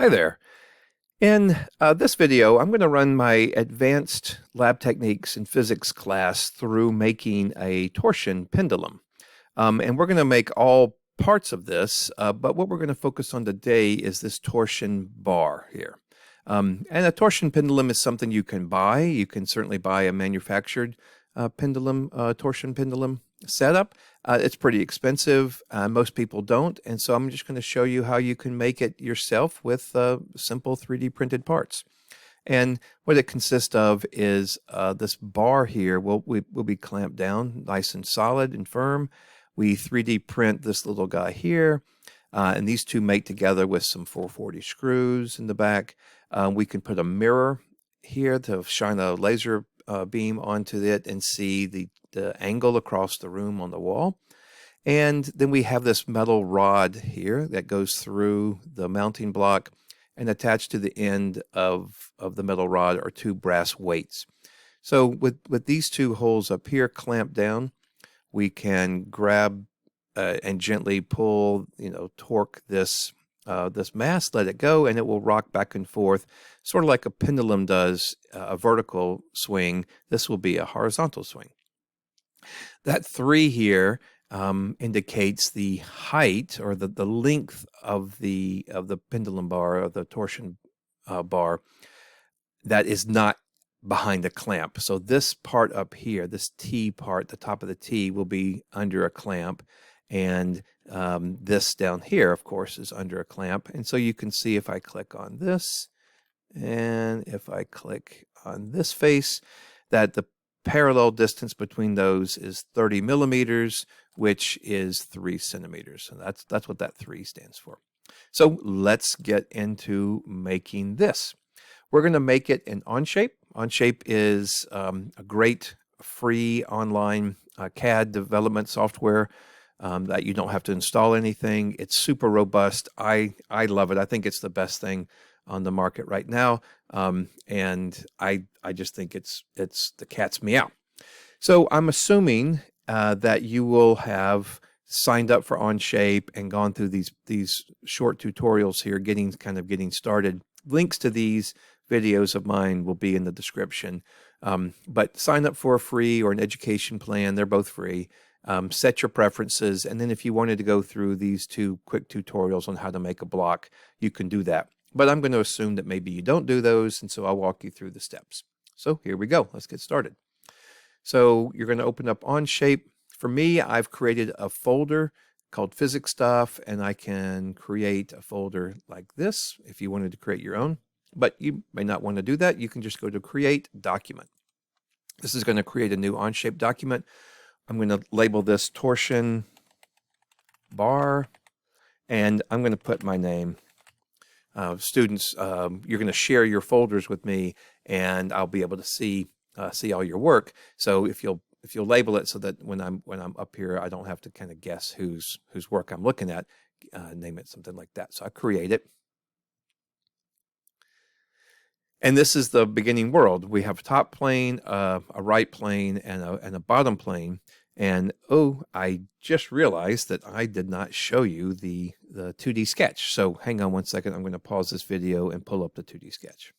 Hi there. In this video, I'm going to run my advanced lab techniques in physics class through making a torsion pendulum. And we're going to make all parts of this, but what we're going to focus on today is this torsion bar here. And a torsion pendulum is something you can buy. You can certainly buy a manufactured torsion pendulum setup. It's pretty expensive. Most people don't. And so I'm just going to show you how you can make it yourself with simple 3D printed parts. And what it consists of is this bar here will be clamped down nice and solid and firm. We 3D print this little guy here. And these two mate together with some 440 screws in the back. We can put a mirror here to shine a laser beam onto it and see the angle across the room on the wall. And then we have this metal rod here that goes through the mounting block, and attached to the end of the metal rod are two brass weights. So with these two holes up here clamped down, we can grab and gently pull, torque this mass, let it go, and it will rock back and forth, sort of like a pendulum does a vertical swing. This will be a horizontal swing. That 3 here indicates the height or the length of the pendulum bar, of the torsion bar, that is not behind the clamp. So this part up here, this T part, the top of the T, will be under a clamp. And this down here, of course, is under a clamp. And so you can see if I click on this and if I click on this face, that the parallel distance between those is 30 millimeters, which is 3 centimeters. And that's what that 3 stands for. So let's get into making this. We're going to make it in Onshape. Onshape is a great free online CAD development software that you don't have to install anything. It's super robust. I love it. I think it's the best thing on the market right now. And I just think it's the cat's meow. So I'm assuming that you will have signed up for Onshape and gone through these short tutorials here, getting started. Links to these videos of mine will be in the description. But sign up for a free or an education plan. They're both free. Set your preferences, and then if you wanted to go through these 2 quick tutorials on how to make a block, you can do that. But I'm going to assume that maybe you don't do those, and so I'll walk you through the steps. So here we go. Let's get started. So you're going to open up Onshape. For me, I've created a folder called Physics Stuff, and I can create a folder like this if you wanted to create your own. But you may not want to do that. You can just go to Create Document. This is going to create a new Onshape document. I'm going to label this torsion bar, and I'm going to put my name. Students, you're going to share your folders with me, and I'll be able to see all your work. So if you'll label it so that when I'm up here, I don't have to kind of guess whose work I'm looking at. Name it something like that. So I create it. And this is the beginning world. We have a top plane, a right plane, and a bottom plane. And oh, I just realized that I did not show you the 2D sketch. So hang on one second. I'm going to pause this video and pull up the 2D sketch.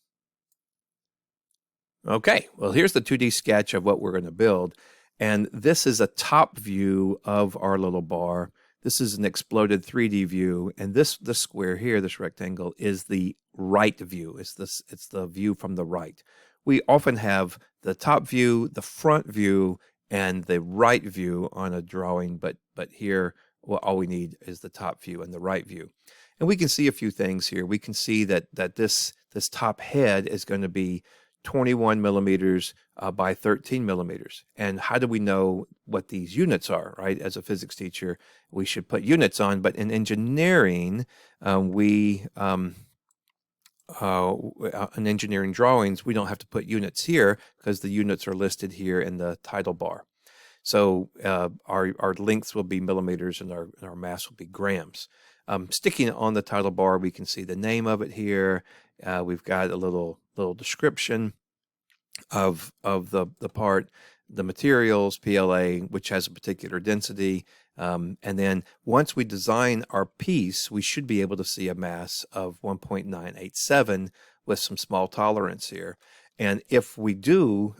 Okay, well, here's the 2D sketch of what we're going to build. And this is a top view of our little bar. This is an exploded 3D view. And this square here, this rectangle, is the right view. It's the view from the right. We often have the top view, the front view, and the right view on a drawing, but here, well, all we need is the top view and the right view. And we can see a few things here. We can see that this top head is going to be 21 millimeters by 13 millimeters. And how do we know what these units are, right? As a physics teacher, we should put units on, but in engineering, in engineering drawings, we don't have to put units here because the units are listed here in the title bar. So our lengths will be millimeters and our mass will be grams. Sticking on the title bar, we can see the name of it here. We've got a little description of the part, the materials, PLA, which has a particular density, And then once we design our piece, we should be able to see a mass of 1.987 with some small tolerance here. And if we do,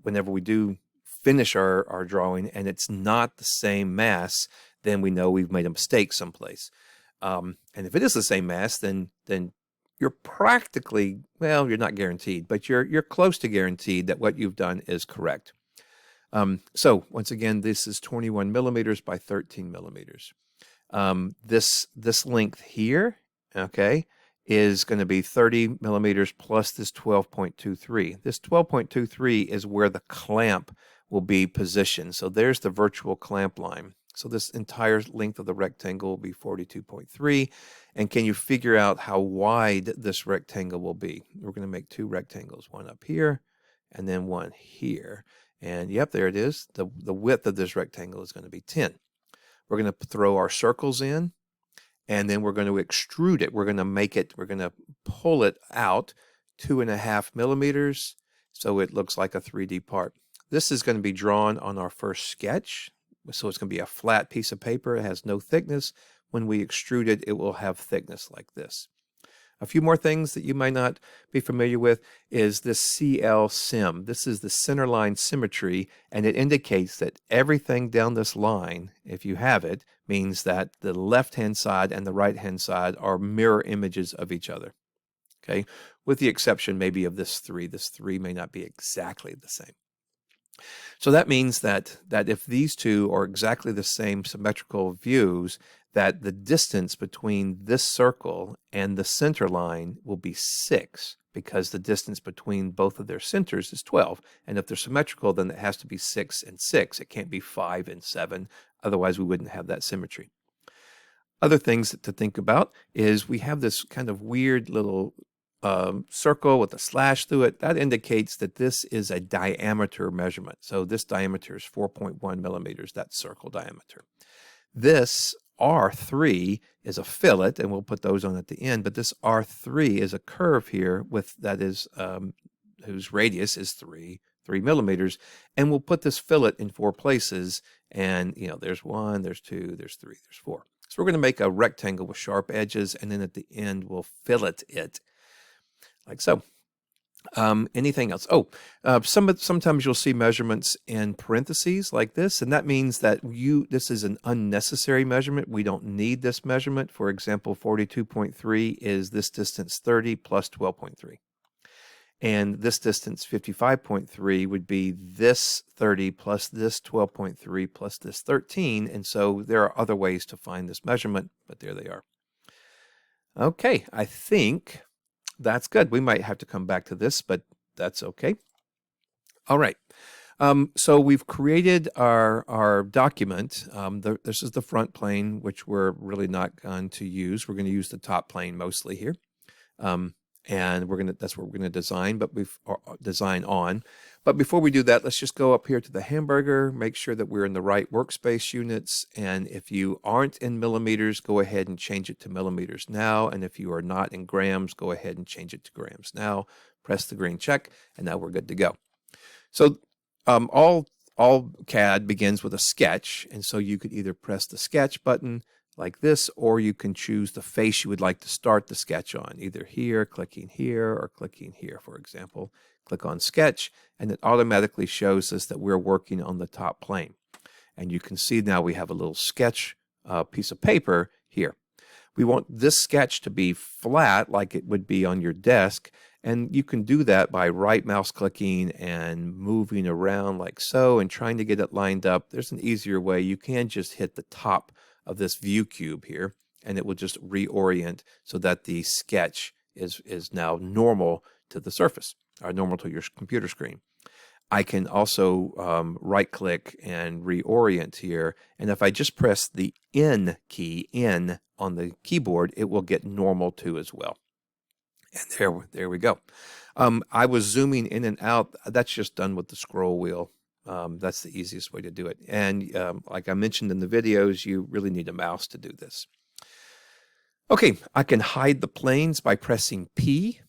whenever we do finish our drawing and it's not the same mass, then we know we've made a mistake someplace. And if it is the same mass, then you're practically, well, you're not guaranteed, but you're close to guaranteed that what you've done is correct. So once again, this is 21 millimeters by 13 millimeters. This length here, okay, is going to be 30 millimeters plus this 12.23. This 12.23 is where the clamp will be positioned. So there's the virtual clamp line. So this entire length of the rectangle will be 42.3. And can you figure out how wide this rectangle will be? We're going to make two rectangles, one up here and then one here. And yep, there it is. The width of this rectangle is going to be 10. We're going to throw our circles in, and then we're going to extrude it. We're going to pull it out 2.5 millimeters so it looks like a 3D part. This is going to be drawn on our first sketch. So it's going to be a flat piece of paper. It has no thickness. When we extrude it, it will have thickness like this. A few more things that you might not be familiar with is this CL sim. This is the center line symmetry, and it indicates that everything down this line, if you have it, means that the left-hand side and the right-hand side are mirror images of each other. Okay, with the exception maybe of this 3. This 3 may not be exactly the same. So that means that if these two are exactly the same symmetrical views, that the distance between this circle and the center line will be 6, because the distance between both of their centers is 12. And if they're symmetrical, then it has to be 6 and 6. It can't be 5 and 7. Otherwise, we wouldn't have that symmetry. Other things to think about is we have this kind of weird little circle with a slash through it. That indicates that this is a diameter measurement. So this diameter is 4.1 millimeters, that circle diameter. This R3 is a fillet, and we'll put those on at the end, but this R3 is a curve here with that is whose radius is 3 millimeters, and we'll put this fillet in 4 places, and there's 1, there's 2, there's 3, there's 4. So we're going to make a rectangle with sharp edges, and then at the end we'll fillet it like so. Anything else? Sometimes you'll see measurements in parentheses like this, and that means that this is an unnecessary measurement. We don't need this measurement. For example, 42.3 is this distance 30 plus 12.3. And this distance 55.3 would be this 30 plus this 12.3 plus this 13. And so there are other ways to find this measurement, but there they are. Okay, I think that's good. We might have to come back to this, but that's okay. All right. So we've created our document. This is the front plane, which we're really not going to use. We're going to use the top plane mostly here. And that's what we're going to design, design on. But before we do that, let's just go up here to the hamburger, make sure that we're in the right workspace units. And if you aren't in millimeters, go ahead and change it to millimeters now. And if you are not in grams, go ahead and change it to grams now. Press the green check, and now we're good to go. So all CAD begins with a sketch. And so you could either press the sketch button like this, or you can choose the face you would like to start the sketch on, either here, clicking here, or clicking here, for example. Click on sketch, and it automatically shows us that we're working on the top plane. And you can see now we have a little sketch piece of paper here. We want this sketch to be flat like it would be on your desk, and you can do that by right mouse clicking and moving around like so and trying to get it lined up. There's an easier way. You can just hit the top of this view cube here, and it will just reorient so that the sketch is now normal to the surface, or normal to your computer screen. I can also right click and reorient here, and if I just press the N key, N, on the keyboard, it will get normal to as well. And there we go. I was zooming in and out. That's just done with the scroll wheel. That's the easiest way to do it. And like I mentioned in the videos, you really need a mouse to do this. Okay, I can hide the planes by pressing P,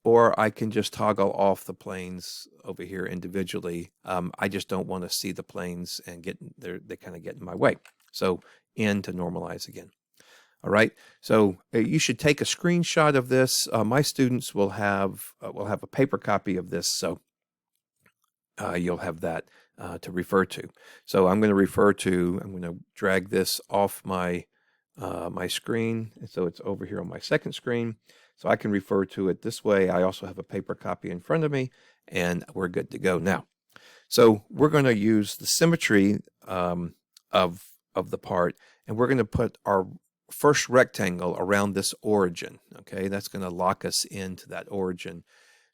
or I can just toggle off the planes over here individually. I just don't want to see the planes and they kind of get in my way. So N to normalize again. All right, so you should take a screenshot of this. My students will have a paper copy of this, so you'll have that to refer to. So I'm going to drag this off my my screen, and so it's over here on my second screen, so I can refer to it this way. I also have a paper copy in front of me, and we're good to go now. So we're going to use the symmetry of the part, and we're going to put our first rectangle around this origin. Okay, that's going to lock us into that origin.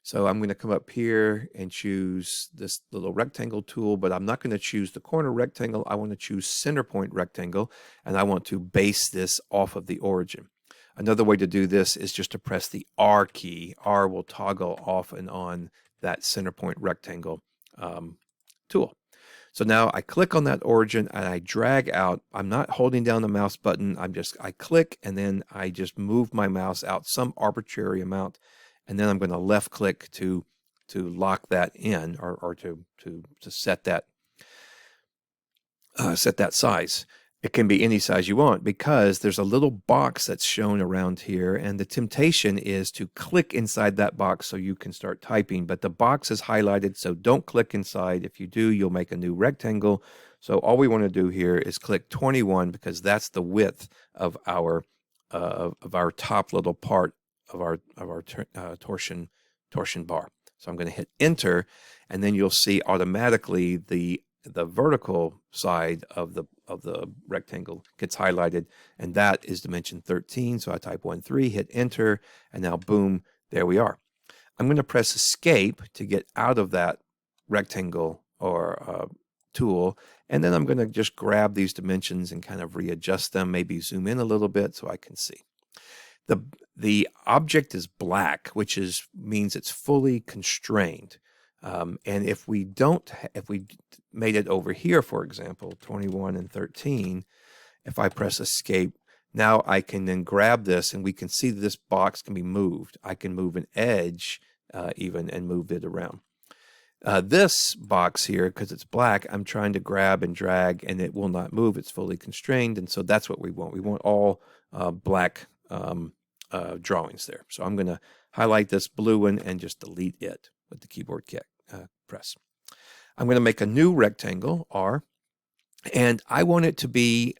So I'm going to come up here and choose this little rectangle tool, but I'm not going to choose the corner rectangle. I want to choose center point rectangle, and I want to base this off of the origin. Another way to do this is just to press the R key. R will toggle off and on that center point rectangle tool. So now I click on that origin and I drag out. I'm not holding down the mouse button. I click and then I just move my mouse out some arbitrary amount, and then I'm going to left click to lock that in, or to set that size. It can be any size you want, because there's a little box that's shown around here, and the temptation is to click inside that box so you can start typing, but the box is highlighted, so don't click inside. If you do, you'll make a new rectangle. So all we want to do here is click 21, because that's the width of our top little part of our torsion bar. So I'm going to hit enter, and then you'll see automatically the vertical side of the rectangle gets highlighted, and that is dimension 13. So I type 13, hit enter, and now boom, there we are. I'm going to press escape to get out of that rectangle or tool, and then I'm going to just grab these dimensions and kind of readjust them, maybe zoom in a little bit so I can see. The object is black, which means it's fully constrained. And if we made it over here, for example, 21 and 13, if I press escape, now I can then grab this, and we can see that this box can be moved. I can move an edge even and move it around. This box here, because it's black, I'm trying to grab and drag, and it will not move. It's fully constrained, and so that's what we want. We want all black drawings there. So I'm going to highlight this blue one and just delete it with the keyboard press. I'm going to make a new rectangle, R, and I want it to be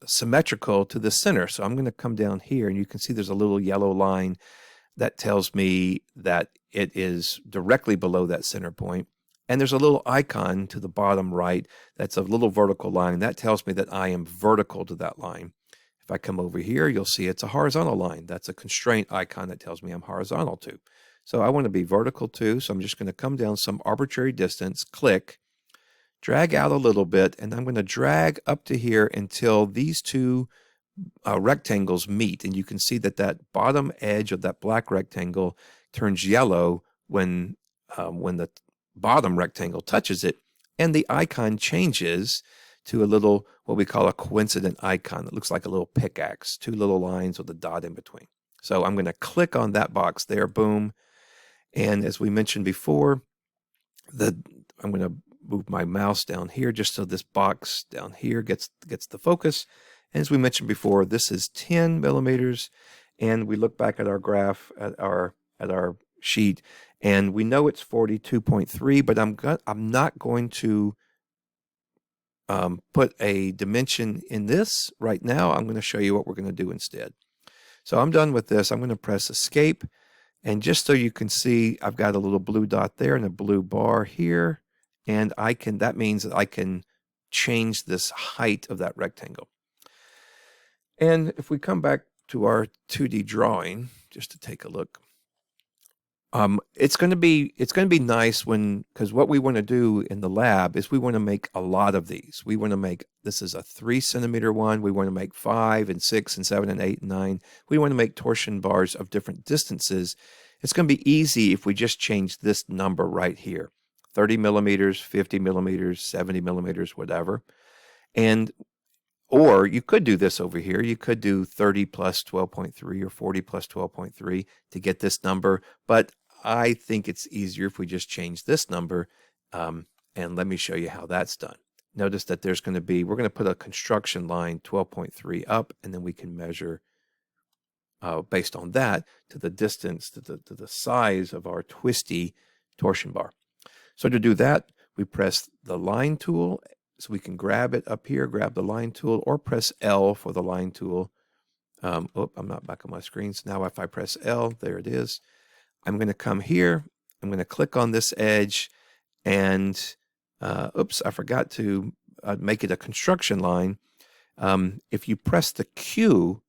symmetrical to the center. So I'm going to come down here, and you can see there's a little yellow line that tells me that it is directly below that center point. And there's a little icon to the bottom right that's a little vertical line. That tells me that I am vertical to that line. If I come over here, you'll see it's a horizontal line. That's a constraint icon that tells me I'm horizontal too. So I want to be vertical too, so I'm just going to come down some arbitrary distance, click, drag out a little bit, and I'm going to drag up to here until these two rectangles meet. And you can see that that bottom edge of that black rectangle turns yellow when the bottom rectangle touches it, and the icon changes to a little, what we call a coincident icon. It looks like a little pickaxe, two little lines with a dot in between. So I'm going to click on that box there, boom. And as we mentioned before, I'm going to move my mouse down here just so this box down here gets the focus. And as we mentioned before, this is 10 millimeters. And we look back at our graph, at our sheet, and we know it's 42.3, but I'm not going to put a dimension in this right now. I'm going to show you what we're going to do instead. So I'm done with this. I'm going to press escape. And just so you can see, I've got a little blue dot there and a blue bar here. And that means that I can change this height of that rectangle. And if we come back to our 2D drawing, just to take a look, it's going to be nice because what we want to do in the lab is we want to make a lot of these. We want to make, this is a 3 centimeter one. We want to make 5 and 6 and 7 and 8 and 9. We want to make torsion bars of different distances. It's going to be easy if we just change this number right here, 30 millimeters, 50 millimeters, 70 millimeters, whatever. Or you could do this over here. You could do 30 plus 12.3 or 40 plus 12.3 to get this number. But I think it's easier if we just change this number. And let me show you how that's done. notice that there's going to be, we're going to put a construction line 12.3 up, and then we can measure based on that to the distance, to the size of our twisty torsion bar. So to do that, we press the line tool, so we can grab it up here, grab the line tool, or press L for the line tool. I'm not back on my screen. So now if I press L, there it is. I'm going to come here. I'm going to click on this edge, and oops, I forgot to make it a construction line. If you press the Q,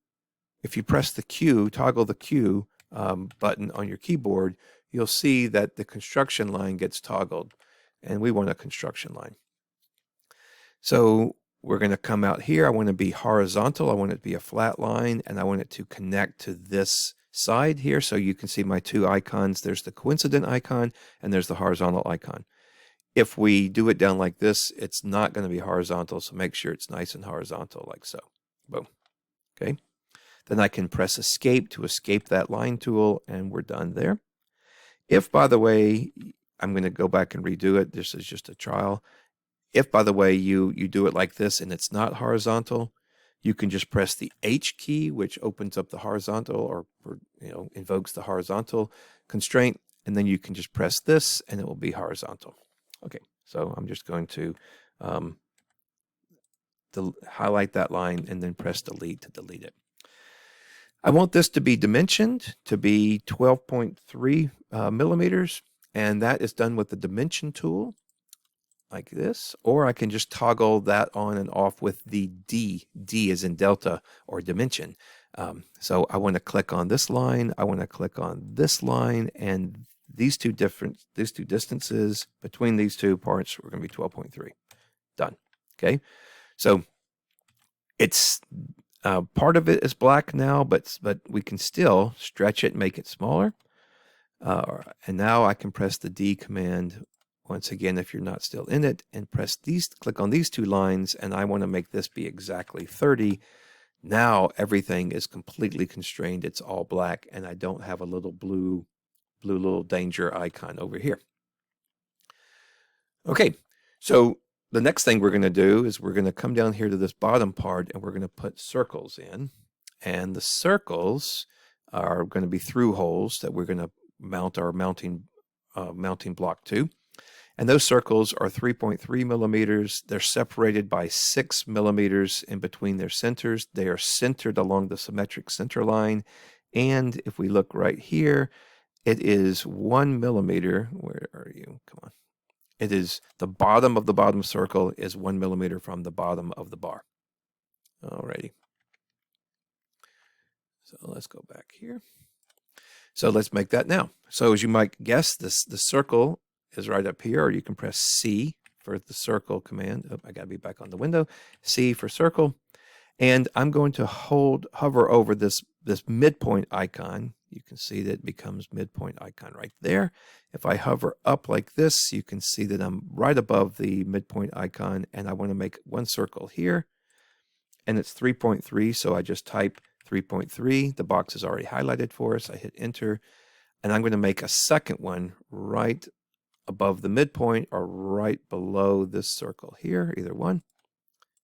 toggle the Q button on your keyboard, you'll see that the construction line gets toggled, and we want a construction line. So we're going to come out here. I want to be horizontal. I want it to be a flat line, and I want it to connect to this side here. So you can see my two icons. There's the coincident icon, and there's the horizontal icon. If we do it down like this, it's not going to be horizontal, so make sure it's nice and horizontal like so. Boom. Okay. Then I can press escape to escape that line tool, and we're done there. If, by the way, I'm going to go back and redo it. This is just a trial. If, by the way, you do it like this and it's not horizontal, you can just press the H key, which opens up the horizontal, or invokes the horizontal constraint, and then you can just press this and it will be horizontal. Okay, so I'm just going to highlight that line and then press delete to delete it. I want this to be dimensioned to be 12.3 millimeters, and that is done with the dimension tool like this, or I can just toggle that on and off with the D. D is in delta or dimension. So I want to click on this line, I want to click on this line, and these two distances between these two parts are going to be 12.3. Done. Okay, so it's part of it is black now, but we can still stretch it and make it smaller. And now I can press the D command once again if you're not still in it, and click on these two lines, and I want to make this be exactly 30. Now everything is completely constrained. It's all black, and I don't have a little blue little danger icon over here. Okay, so the next thing we're going to do is we're going to come down here to this bottom part, and we're going to put circles in, and the circles are going to be through holes that we're going to mount our mounting block to. And those circles are 3.3 millimeters. They're separated by 6 millimeters in between their centers. They are centered along the symmetric center line. And if we look right here, it is 1 millimeter. Where are you? Come on. It is the bottom of the bottom circle is 1 millimeter from the bottom of the bar. Alrighty. So let's go back here. So let's make that now. So as you might guess, the circle is right up here, or you can press C for the circle command. Oh, I got to be back on the window. C for circle. And I'm going to hover over this midpoint icon. You can see that it becomes midpoint icon right there. If I hover up like this, you can see that I'm right above the midpoint icon, and I want to make one circle here. And it's 3.3, so I just type 3.3. The box is already highlighted for us. I hit enter, and I'm going to make a second one right above the midpoint or right below this circle here, either one.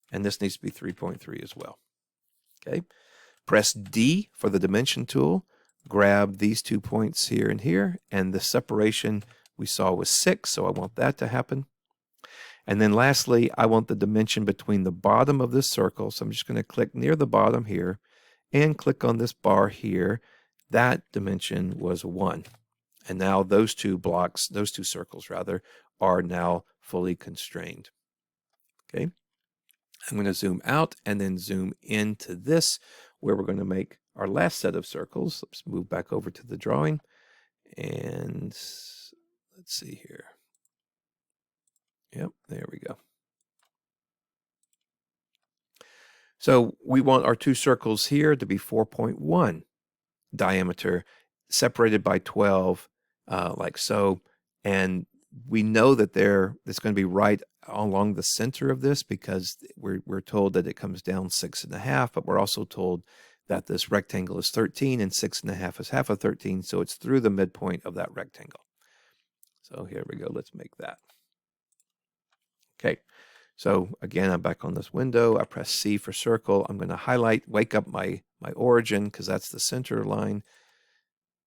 And this needs to be 3.3 as well. Okay. Press D for the dimension tool. Grab these 2 points here and here, and the separation we saw was 6, so I want that to happen. And then lastly, I want the dimension between the bottom of this circle, so I'm just going to click near the bottom here and click on this bar here. That dimension was 1. And now those two circles rather, are now fully constrained. Okay. I'm going to zoom out and then zoom into this, where we're going to make our last set of circles. Let's move back over to the drawing. And let's see here. Yep, there we go. So we want our two circles here to be 4.1 diameter, separated by 12, like so. And we know that it's going to be right along the center of this, because we're told that it comes down 6.5, but we're also told that this rectangle is 13 and 6.5 is half of 13, so it's through the midpoint of that rectangle. So here we go, let's make that. Okay, So again, I'm back on this window. I press C for circle. I'm going to wake up my origin because that's the center line,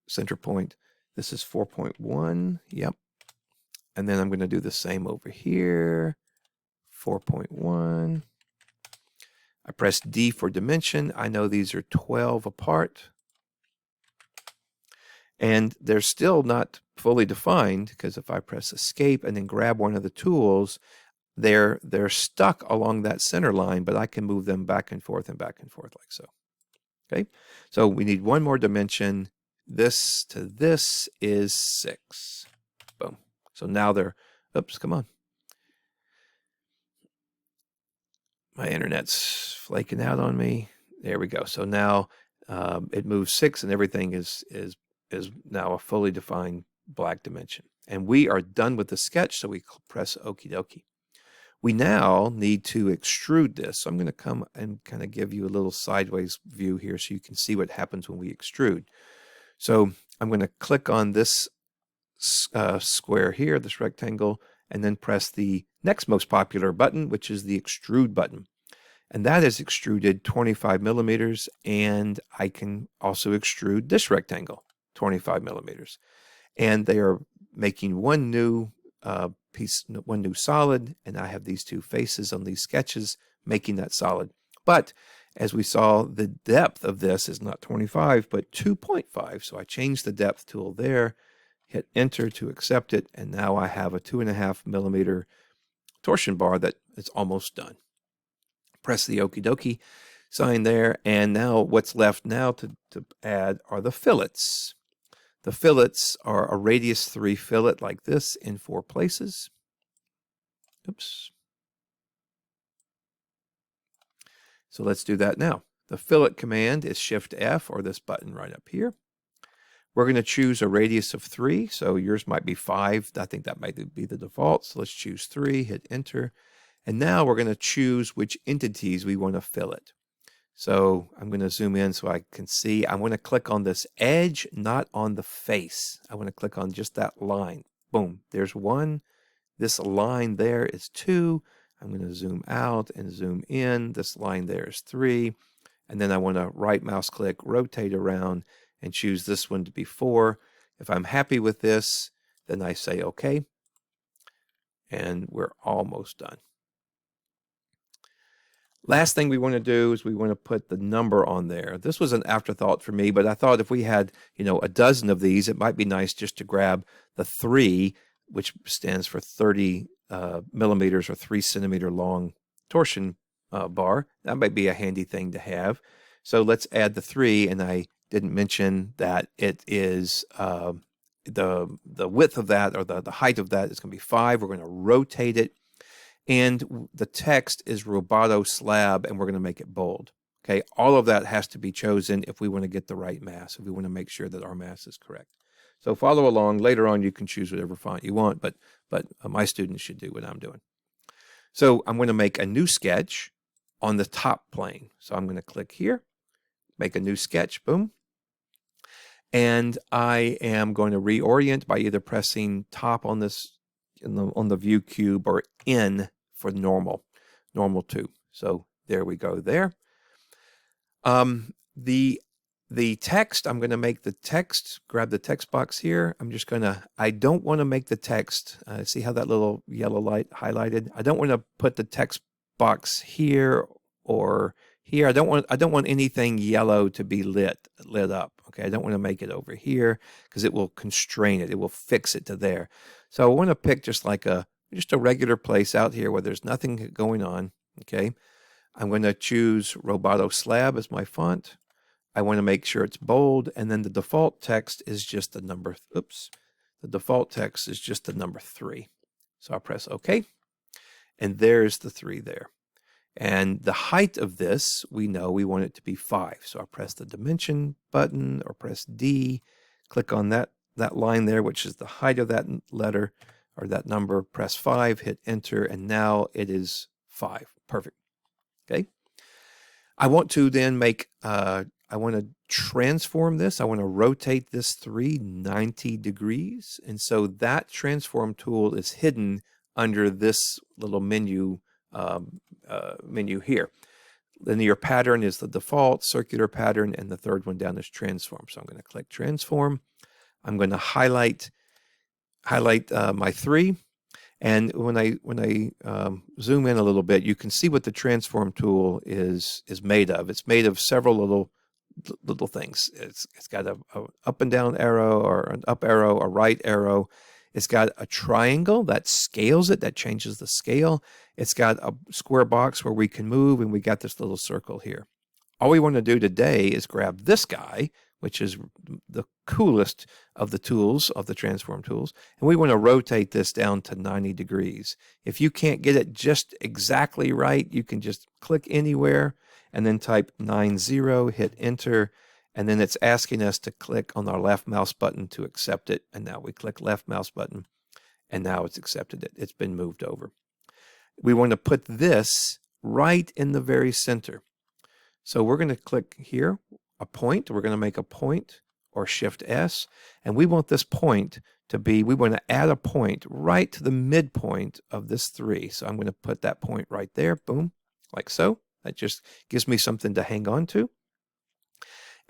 center point. This is 4.1. Yep. And then I'm going to do the same over here. 4.1. I press D for dimension. I know these are 12 apart. And they're still not fully defined because if I press escape and then grab one of the tools, they're stuck along that center line, but I can move them back and forth like so. Okay, so we need one more dimension. This to this is 6. Boom. So now they're, oops, come on. My internet's flaking out on me. There we go. So now it moves 6 and everything is now a fully defined black dimension. And we are done with the sketch, so we press okie dokie. We now need to extrude this. So I'm going to come and kind of give you a little sideways view here so you can see what happens when we extrude. So I'm going to click on this square here, this rectangle, and then press the next most popular button, which is the extrude button. And that is extruded 25 millimeters, and I can also extrude this rectangle 25 millimeters. And they are making one new piece, one new solid, and I have these two faces on these sketches making that solid. But as we saw, the depth of this is not 25, but 2.5. So I changed the depth tool there, hit enter to accept it, and now I have a 2.5 millimeter torsion bar that is almost done. Press the okie dokie sign there, and now what's left now to add are the fillets. The fillets are a radius 3 fillet like this in 4 places. Oops. So let's do that now. The fillet command is Shift F, or this button right up here. We're going to choose a radius of 3. So yours might be 5. I think that might be the default. So let's choose 3, hit enter. And now we're going to choose which entities we want to fillet. So I'm going to zoom in so I can see. I want to click on this edge, not on the face. I want to click on just that line. Boom, there's 1. This line there is 2. I'm going to zoom out and zoom in. This line there is 3. And then I want to right mouse click, rotate around, and choose this one to be 4. If I'm happy with this, then I say OK. And we're almost done. Last thing we want to do is we want to put the number on there. This was an afterthought for me, but I thought if we had, a dozen of these, it might be nice just to grab the 3, which stands for 30 millimeters or 3 centimeter long torsion bar. That might be a handy thing to have. So let's add the 3, and I didn't mention that it is the width of that, or the height of that, is going to be 5. We're going to rotate it. And the text is Roboto slab, and we're going to make it bold. Okay, all of that has to be chosen if we want to get the right mass, if we want to make sure that our mass is correct. So follow along. Later on, you can choose whatever font you want, but my students should do what I'm doing. So I'm going to make a new sketch on the top plane. So I'm going to click here, make a new sketch, boom. And I am going to reorient by either pressing top on this, on the view cube, or N for normal 2. So there we go there. The text, I'm going to make the text, grab the text box here. I don't want to make the text, see how that little yellow light highlighted? I don't want to put the text box here or here. I don't want anything yellow to be lit up. Okay, I don't want to make it over here because it will constrain it. It will fix it to there. So I want to pick just a regular place out here where there's nothing going on. Okay, I'm going to choose Roboto slab as my font. I want to make sure it's bold, and then the default text is just the number. The default text is just the number 3. So I'll press OK, and there's the 3 there. And the height of this, we know we want it to be 5. So I'll press the dimension button, or press D, click on that line there, which is the height of that letter or that number, press 5, hit enter, and now it is 5. Perfect. Okay. I want to then make, I want to transform this. I want to rotate this 390 degrees. And so that transform tool is hidden under this little menu menu here. Linear pattern is the default, circular pattern, and the third one down is transform. So I'm going to click transform. I'm going to highlight my 3. And when I zoom in a little bit, you can see what the transform tool is made of. It's made of several little things. It's got a up and down arrow, or an up arrow, a right arrow. It's got a triangle that scales it, that changes the scale. It's got a square box where we can move, and we got this little circle here. All we want to do today is grab this guy, which is the coolest of the tools, of the transform tools, and we want to rotate this down to 90 degrees. If you can't get it just exactly right, you can just click anywhere and then type 90, hit enter, and then it's asking us to click on our left mouse button to accept it, and now we click left mouse button, and now it's accepted it. It's been moved over. We want to put this right in the very center. So we're going to click here, a point. We're going to make a point, or Shift S, and we want this point to be, we want to add a point right to the midpoint of this 3. So I'm going to put that point right there, boom, like so. That just gives me something to hang on to.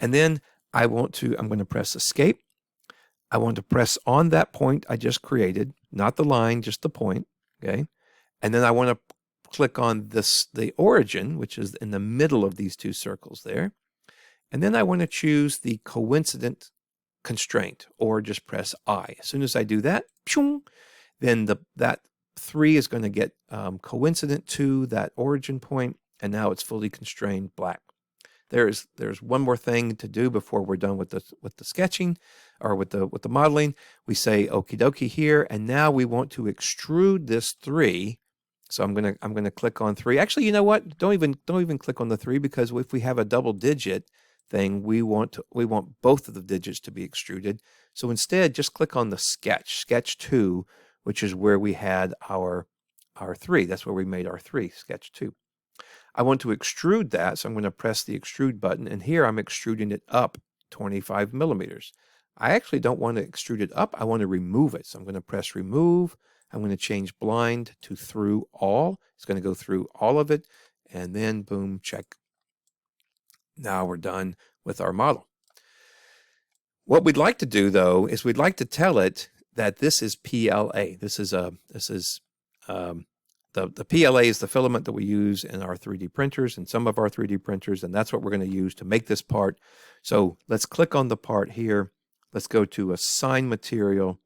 And then I'm going to press escape. I want to press on that point I just created, not the line, just the point, okay? And then I want to click on the origin, which is in the middle of these 2 circles there. And then I want to choose the coincident constraint, or just press I. As soon as I do that, then that 3 is going to get coincident to that origin point, and now it's fully constrained black. There's one more thing to do before we're done with the sketching, or with the modeling. We say okie dokie here, and now we want to extrude this 3. So I'm gonna click on 3. Actually, you know what? Don't even click on the 3, because if we have a double digit thing, we want both of the digits to be extruded. So instead, just click on the sketch 2, which is where we had our 3. That's where we made our 3, sketch 2. I want to extrude that, so I'm going to press the extrude button, and here I'm extruding it up 25 millimeters. I actually don't want to extrude it up. I want to remove it. So I'm going to press remove. I'm going to change blind to through all. It's going to go through all of it, and then boom, check. Now we're done with our model. What we'd like to do, though, is we'd like to tell it that this is PLA. The PLA is the filament that we use in our 3D printers, and some of our 3D printers, and that's what we're going to use to make this part. So let's click on the part here. Let's go to Assign Material.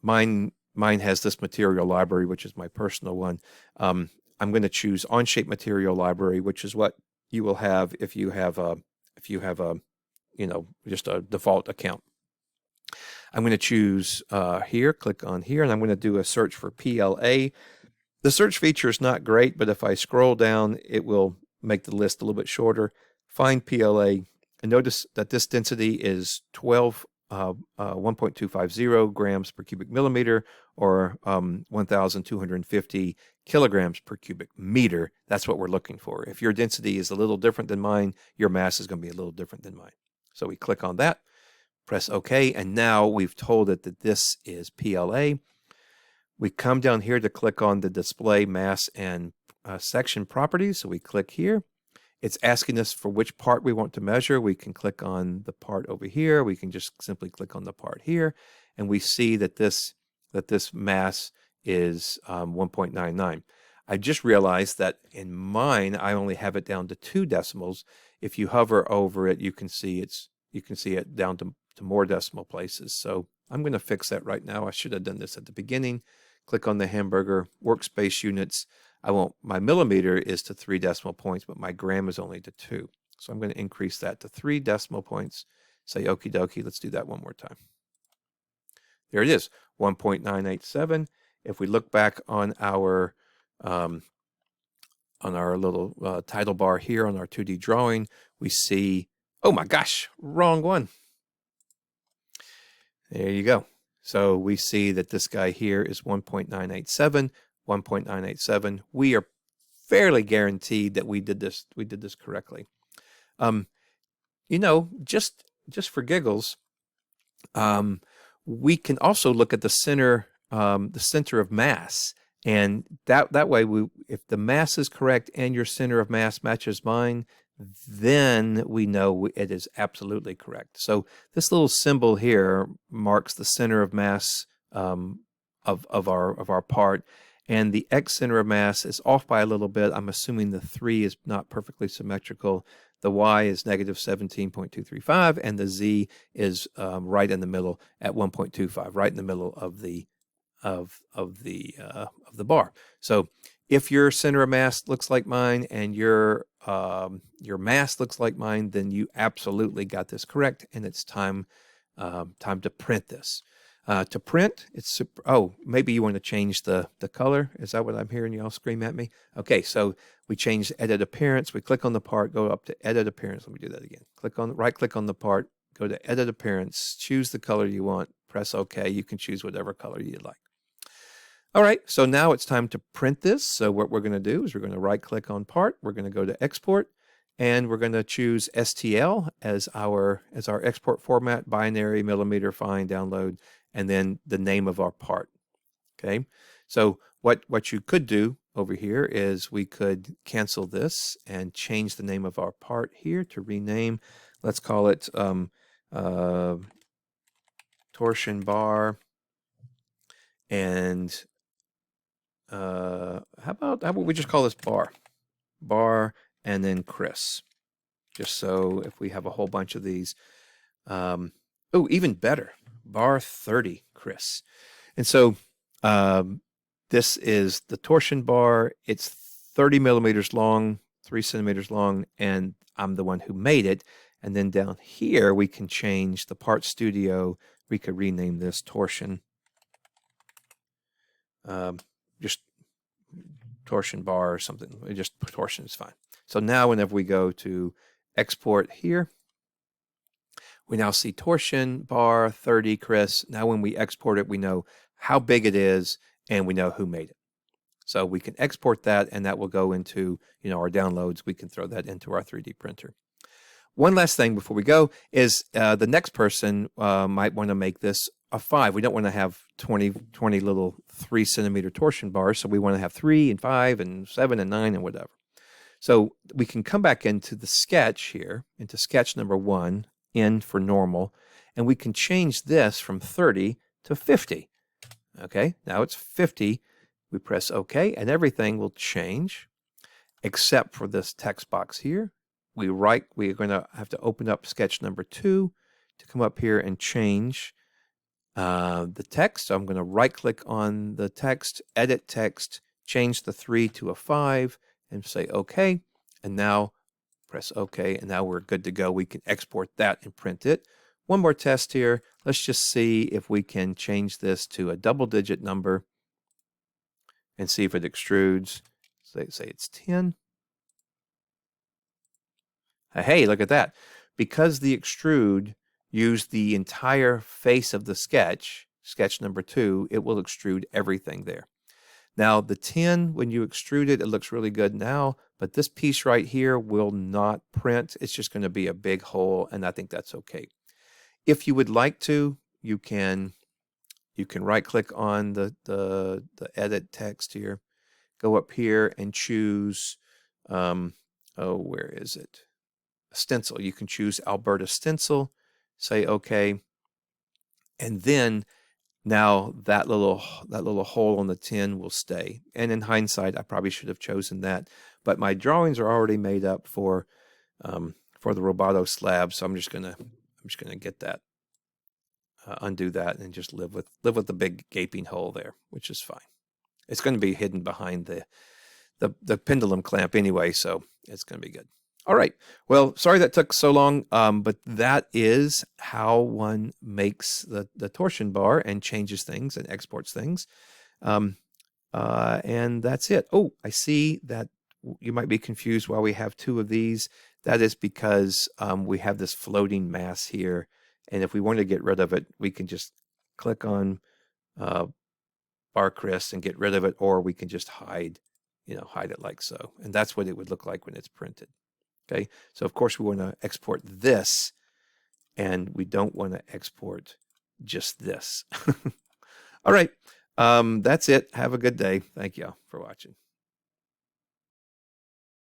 Mine has this material library, which is my personal one. I'm going to choose Onshape Material Library, which is what you will have if you have a just a default account. I'm going to choose here, click on here, and I'm going to do a search for PLA. The search feature is not great, but if I scroll down, it will make the list a little bit shorter. Find PLA, and notice that this density is 1.250 grams per cubic millimeter, or 1,250 kilograms per cubic meter. That's what we're looking for. If your density is a little different than mine, your mass is going to be a little different than mine. So we click on that. Press OK, and now we've told it that this is PLA. We come down here to click on the display mass and section properties. So we click here. It's asking us for which part we want to measure. We can click on the part over here. We can just simply click on the part here, and we see that this mass is 1.99. I just realized that in mine I only have it down to 2 decimals. If you hover over it, you can see it down to more decimal places. So I'm going to fix that right now. I should have done this at the beginning. Click on the hamburger, workspace units. My millimeter is to 3 decimal points, but my gram is only to 2. So I'm going to increase that to 3 decimal points. Say okie dokie. Let's do that one more time. There it is, 1.987. If we look back on our little title bar here on our 2D drawing, we see, oh my gosh, wrong one. There you go. So we see that this guy here is 1.987, 1.987. We are fairly guaranteed that we did this correctly. Just for giggles, we can also look at the center of mass. And that way, if the mass is correct and your center of mass matches mine, then we know it is absolutely correct. So this little symbol here marks the center of mass of our part, and the X center of mass is off by a little bit. I'm assuming the 3 is not perfectly symmetrical. The Y is negative 17.235, and the Z is right in the middle at 1.25, right in the middle of the bar. So if your center of mass looks like mine and your mass looks like mine, then you absolutely got this correct, and it's time to print this. To print, it's super, oh, maybe you want to change the color. Is that what I'm hearing y'all scream at me? Okay, so we change edit appearance. We click on the part, go up to edit appearance. Let me do that again. Right click on the part, go to edit appearance, choose the color you want, press OK. You can choose whatever color you'd like. All right, so now it's time to print this. So what we're going to do is we're going to right click on part. We're going to go to export, and we're going to choose STL as our export format, binary, millimeter, fine, download, and then the name of our part. Okay, so what you could do over here is we could cancel this and change the name of our part here to rename. Let's call it torsion bar, and how about we just call this bar, and then Chris, just so if we have a whole bunch of these. Oh, even better, bar 30 Chris. And so this is the torsion bar. It's 30 millimeters long, 3 centimeters long, and I'm the one who made it. And then down here we can change the part studio. We could rename this torsion. Just torsion bar or something. Just torsion is fine. So now whenever we go to export here, we now see torsion bar 30 Chris. Now when we export it, we know how big it is and we know who made it. So we can export that, and that will go into our downloads. We can throw that into our 3D printer. One last thing before we go is the next person might want to make this a 5. We don't want to have 20 little 3 centimeter torsion bars, so we want to have 3 and 5 and 7 and 9 and whatever. So we can come back into the sketch here, into sketch number 1, N for normal, and we can change this from 30 to 50. Okay, now it's 50. We press OK, and everything will change except for this text box here. We're going to have to open up sketch number 2 to come up here and change the text. So I'm going to right click on the text, edit text, change the 3 to a 5, and say OK. And now press OK, and now we're good to go. We can export that and print it. One more test here. Let's just see if we can change this to a double-digit number and see if it extrudes. Say it's 10. Hey, look at that. Because the extrude used the entire face of the sketch number 2, it will extrude everything there. Now the 10, when you extrude it, it looks really good now, but this piece right here will not print. It's just going to be a big hole, and I think that's okay. If you would like to, you can right click on the edit text here, go up here and choose where is it? Stencil. You can choose Alberta Stencil, say OK, and then now that little hole on the 10 will stay. And in hindsight, I probably should have chosen that, but my drawings are already made up for the Roboto slab, so I'm just gonna get that, undo that, and just live with the big gaping hole there, which is fine. It's going to be hidden behind the pendulum clamp anyway, so it's going to be good. All right. Well, sorry that took so long, but that is how one makes the torsion bar and changes things and exports things. And that's it. Oh, I see that you might be confused why we have 2 of these. That is because we have this floating mass here, and if we want to get rid of it, we can just click on bar Chris and get rid of it, or we can just hide it like so. And that's what it would look like when it's printed. Okay, so of course we want to export this, and we don't want to export just this. All right, That's it. Have a good day. Thank you for watching.